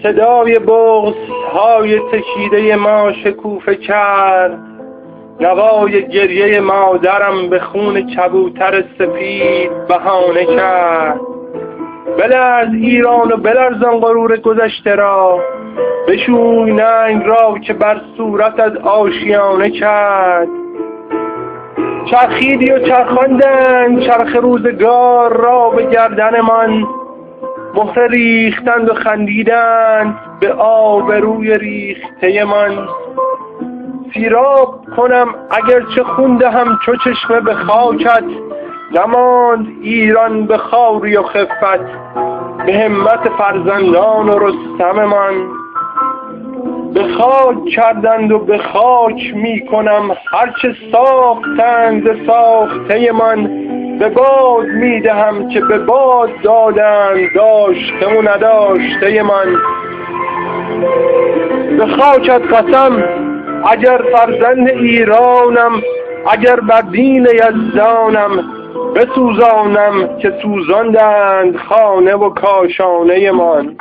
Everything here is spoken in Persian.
صدای بغض‌های تکیده ما شکوفه کرد، نوای گریه مادرم به خون کبوتر سپید بهانه کرد. بلرز ایران و بلرزان غرور گذشته را، بشوی ننگ را که بر صورتت آشیانه کرد. چرخیدی و چرخاندند چرخ روزگار را به گردنمان، مهره ریختند و خندیدند به آبروی ریخته من. سیراب کنم اگرچه خون دهم چو چشمه به خاکت، نماند ایران به خواری و خفت به همت فرزندان و رستم من. به خاک کردند و به خاک می کنم هرچه ساختند ساخته من. به باد می دهم که به باد دادند داشته و نداشته من. به خاکت قسم اگر فرزند ایرانم، اگر بر دین یزدانم بسوزانم که سوزاندند خانه و کاشانه من.